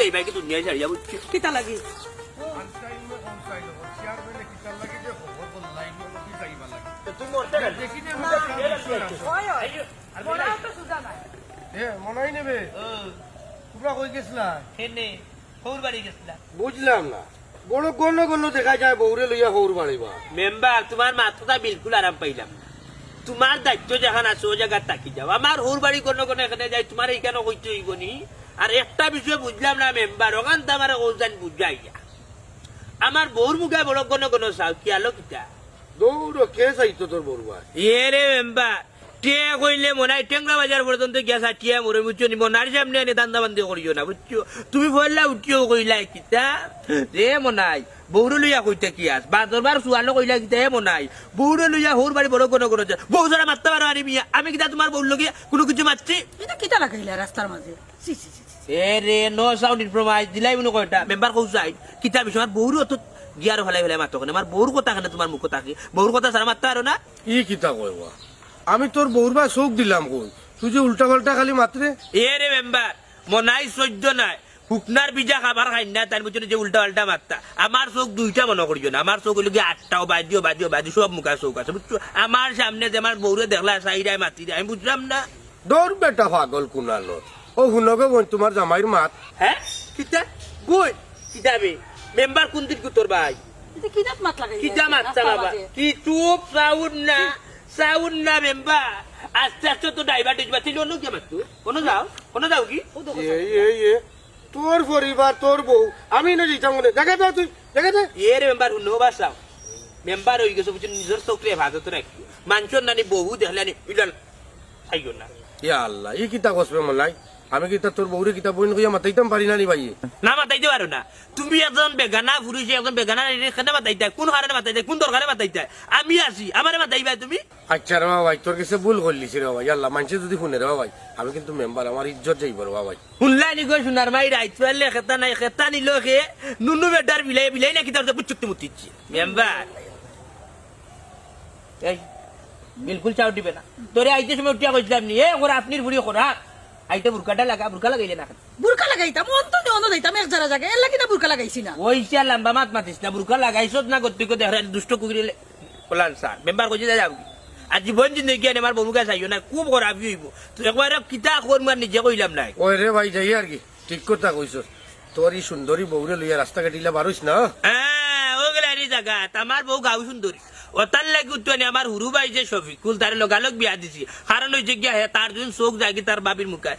এই ভাইকে দুনিয়ায় ছাড়িয়া বুঝছো কিতা লাগি তুমি মরতে মনাই নেবে তোমরা কই গেছিলা হেনে হৌর বাড়ি গেছিলা বুঝলাম না বড় গণ্য গণ্য দেখা যায় বউরে লইয়া হৌর বাড়িবা মেম্বার তোমার মাথাটা বিলকুল আরাম পাইলাম তোমার দায়িত্ব যেখান আছে ও জায়গা তাকি যাও আমার হৌর বাড়ি কোনো কোনো এখানে যাই তোমার এইখানে হইতে হইব নি আর একটা বিষয় বুঝলাম না মেম্বার ওখান তো আমার ওজান বুঝাই যা আমার বউর মুখে বড় কোনো কোনো চাও কি আলো কিতা দৌড় কে চাইতো তোর বড়ুয়া এ রে মেম্বার টিয়া কইলে মনে হয় টেংরা বাজার পর্যন্ত গেছা টিয়া মরে বুঝছো নি মনার সামনে এনে দান্দা বান্দি করিও না বুঝছো তুমি বললা উঠিও কইলা কিতা রে মনাই বৌরে লইয়া কইতে কি আস বাদরবার সুয়ালো কইলা কিতা হে মনাই বৌরে লইয়া হোর বাড়ি বড় কোনো কোনো বউ ছাড়া মারতে পারো আরে মিয়া আমি কিতা তোমার বউর লগে কোনো কিছু মারছি এটা কিতা লাগাইলা রাস্তার মাঝে সি সি সি এ রে নো সাউন্ড ইনফরমাইজ দিলাই মনে কয়টা মেম্বার কইছাই কিতা বিষয় আমার বউর অত গিয়ার ফেলাই ফেলাই মারতো কেন আমার বউর কথা কেন তোমার মুখ থাকি বউর কথা ছাড়া মারতে পারো না ই কিতা কইবা আমি তোর বউর বা চোখ দিলাম কই তুই যে উল্টা পাল্টা খালি মাত্রে এ রে মেম্বার মনাই সহ্য নাই হুকনার বিজা খাবার খাই না তার ভিতরে যে উল্টা পাল্টা মারতা আমার চোখ দুইটা মনে করিও না আমার চোখ হইল গিয়ে আটটাও বাজিও সব মুখা চোখ আছে বুঝছো আমার সামনে যে আমার বউরে দেখলা সাইডায় মাতি আমি বুঝলাম না দৌড় বেটা পাগল কুনালো ও শুনবে বোন তোমার জামাইর মাত হ্যাঁ কিতা গুড কিতাবে মেম্বার কোন দিন তোর ভাই এটা কিতাত মাত লাগাইলা কিতা মারতা বাবা কি চুপ সাউন্ড না মেম্বার আস্তে আস্তে তো ডাইভার্টেজ বাতিল অন্য কি মারতো কোনো যাও কি এ তোর পরিবার তোর বউ আমি না যেতাম মনে দেখা দাও তুই দেখা দে এ রে মেম্বার হুনো বাসাও মেম্বার হয়ে গেছে বুঝছো নিজের চোখে ভাজত রাখি মানুষের নানি বহু দেখলে আনি ইলান খাইও না ইয়া আল্লাহ ই কিতা কসবে মলাই আমি কিতা তোর বউরে কিতা বইন কইয়া মাতাইতাম পারি না নি ভাই না মাতাইতে পারো না তুমি একজন বেগানা পুরুষ একজন বেগানা এখানে মাতাইতে কোন কারণে মাতাইতে কোন দরকারে মাতাইতে আমি আছি আমারে মাতাইবা তুমি আচ্ছা রে ভাই তোর কাছে ভুল করলিস রে ভাই আল্লাহ মানুষ যদি শুনে রে ভাই আমি কিন্তু মেম্বার আমার ইজ্জত যাইব রে ভাই শুনলা নি গো সোনার মাই রাইত পারলে খেতা নাই খেতা নিল খে নুনু বেটার বিলাই নাকি তোর পুচুকতে মুতিচ্ছি মেম্বার এই বিলকুল চাও দিবে না তোরে আইতে সময় উঠিয়া কইছিলাম নি এ ওরা আপনির বুড়ি করা আইতে বুরকাটা বুরকা লাগাইলে না বুরকা লাগাইতাম অন্ত নি অন্য দিতাম এক জায়গা জায়গা এর লাগি না বুরকা লাগাইছি না ওই চা লম্বা মাত মাতিস না বুরকা লাগাইছত না গত্তিকে দেহরা দুষ্ট কুকুরিলে কলান স্যার মেম্বার কইছে যাও আর জীবন জিন্দগি আমার বউকে চাইও না খুব খারাপ হইব তো একবার কিতা করব নিজে কইলাম নাই ওই রে ভাই যাই আর কি ঠিক কথা কইছস তোর এই সুন্দরী বউরে লইয়া রাস্তা কাটিলা বারুস না হ্যাঁ ওগুলারই জায়গা আমার বউ গাও সুন্দরী ওতার লাগি উত্তনি আমার হুরু ভাই যে শফিকুল তার লগালগ বিয়া দিছি কারণ ওই জায়গা তার যখন চোখ জাগি তার বাবির মুখায়